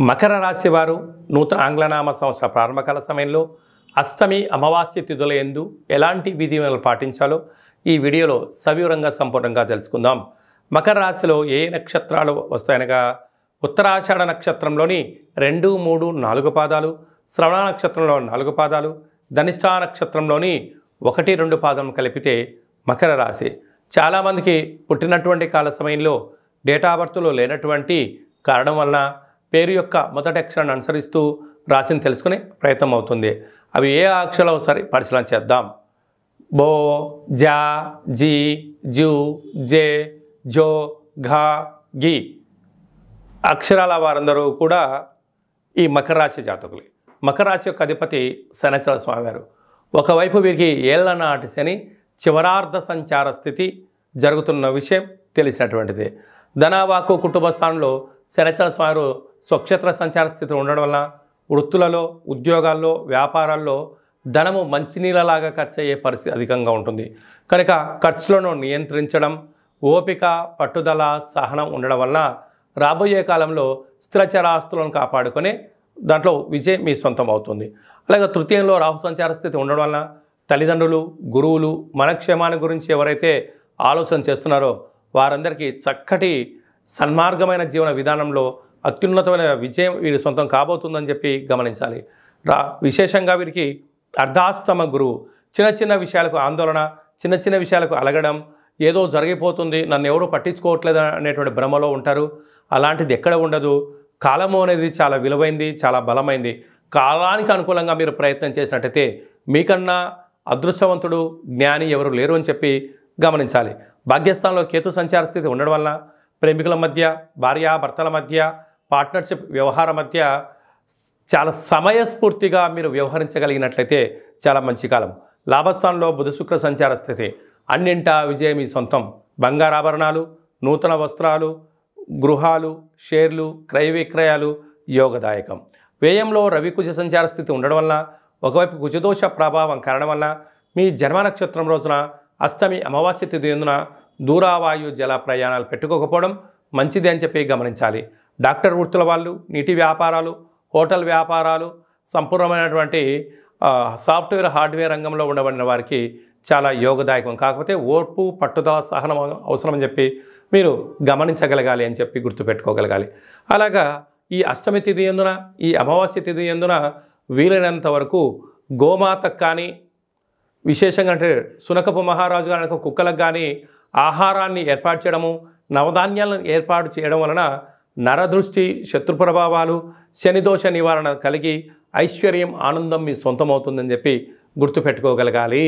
మకర రాశి వారు నూతన ఆంగ్లనామ సంవత్సర ప్రారంభకాల సమయంలో అష్టమి అమావాస్య తిథుల యందు ఎలాంటి విధులను పాటించాలో ఈ వీడియోలో సవివరంగా సంపూర్ణంగా తెలుసుకుందాం. మకర రాశిలో ఏ నక్షత్రాలు వస్తాయనగా ఉత్తరాషాఢ నక్షత్రంలోని 2, 3, 4 పాదాలు, శ్రవణ నక్షత్రంలో 4 పాదాలు, ధనిష్ఠా నక్షత్రంలోని 1, 2 పాదం కలిపితే మకర రాశి. చాలామందికి పుట్టినటువంటి కాల సమయంలో డేటా బర్త్లో లేనటువంటి కారణం వలన పేరు యొక్క మొదటి అక్షరాన్ని అనుసరిస్తూ రాశిని తెలుసుకునే ప్రయత్నం అవుతుంది. అవి ఏ అక్షరాలు సరి పరిశీలన చేద్దాం. బో, జా, జీ, జూ, జే, జో, ఘా, గి అక్షరాల వారందరూ కూడా ఈ మకర రాశి జాతకులే. మకర రాశి యొక్క అధిపతి శనైశ్వర స్వామివారు. ఒకవైపు వీరికి ఏళ్ల నాటి శని చివరార్ధ సంచార స్థితి జరుగుతున్న విషయం తెలిసినటువంటిది. ధనవాకు కుటుంబ స్థానంలో శనైశ్వర స్వామివారు స్వక్షేత్ర సంచార స్థితి ఉండడం వల్ల వృత్తులలో, ఉద్యోగాల్లో, వ్యాపారాల్లో ధనము మంచినీళ్ళలాగా ఖర్చు అయ్యే పరిస్థితి అధికంగా ఉంటుంది. కనుక ఖర్చులను నియంత్రించడం, ఓపిక, పట్టుదల, సహనం ఉండడం వల్ల రాబోయే కాలంలో స్థిరచరాస్తులను కాపాడుకొని దాంట్లో విజయం మీ సొంతం అవుతుంది. అలాగే తృతీయంలో రాహు సంచార స్థితి ఉండడం వల్ల తల్లిదండ్రులు, గురువులు మన క్షేమాన్ని గురించి ఎవరైతే ఆలోచన చేస్తున్నారో వారందరికీ చక్కటి సన్మార్గమైన జీవన విధానంలో అత్యున్నతమైన విజయం వీరి సొంతం కాబోతుందని చెప్పి గమనించాలి. విశేషంగా వీరికి అర్ధాష్టమ గురువు చిన్న చిన్న విషయాలకు ఆందోళన, చిన్న చిన్న విషయాలకు అలగడం, ఏదో జరిగిపోతుంది, నన్ను ఎవరూ పట్టించుకోవట్లేదు అనేటువంటి భ్రమలో ఉంటారు. అలాంటిది ఎక్కడ ఉండదు. కాలము అనేది చాలా విలువైంది, చాలా బలమైంది. కాలానికి అనుకూలంగా మీరు ప్రయత్నం చేసినట్టయితే మీకన్నా అదృష్టవంతుడు, జ్ఞాని ఎవరు లేరు అని చెప్పి గమనించాలి. భాగ్యస్థానంలో కేతు సంచార స్థితి ఉండడం వల్ల ప్రేమికుల మధ్య, భార్యాభర్తల మధ్య, పార్ట్నర్షిప్ వ్యవహార మధ్య చాలా సమయస్ఫూర్తిగా మీరు వ్యవహరించగలిగినట్లయితే చాలా మంచి కాలం. లాభస్థానంలో బుధ శుక్ర సంచార స్థితి అన్నింటా విజయం మీ సొంతం. బంగారాభరణాలు, నూతన వస్త్రాలు, గృహాలు, షేర్లు, క్రయ విక్రయాలు యోగదాయకం. వ్యయంలో రవి కుజ సంచార స్థితి ఉండడం వల్ల ఒకవైపు కుజదోష ప్రభావం కారణం వల్ల మీ జన్మ నక్షత్రం రోజున అష్టమి అమావాస్య తిథి ఎందున దూరావాయు జల ప్రయాణాలు పెట్టుకోకపోవడం మంచిది అని చెప్పి గమనించాలి. డాక్టర్ వృత్తుల వాళ్ళు, నీటి వ్యాపారాలు, హోటల్ వ్యాపారాలు, సంపూర్ణమైనటువంటి సాఫ్ట్వేర్, హార్డ్వేర్ రంగంలో ఉండబడిన వారికి చాలా యోగదాయకం. కాకపోతే ఓర్పు, పట్టుదల, సహనం అవసరం అని చెప్పి మీరు గమనించగలగాలి అని చెప్పి గుర్తుపెట్టుకోగలగాలి. అలాగా ఈ అష్టమి తిథి ఎందున, ఈ అమావాస్య తిథి ఎందున వీలైనంత వరకు గోమాతకు కానీ, విశేషంగా అంటే సునకపు మహారాజు గారి కుక్కలకు కానీ ఆహారాన్ని ఏర్పాటు చేయడము, నవధాన్యాలను ఏర్పాటు చేయడం వలన నరదృష్టి, శత్రు ప్రభావాలు, శనిదోష నివారణ కలిగి ఐశ్వర్యం, ఆనందం మీ సొంతమవుతుందని చెప్పి గుర్తుపెట్టుకోగలగాలి.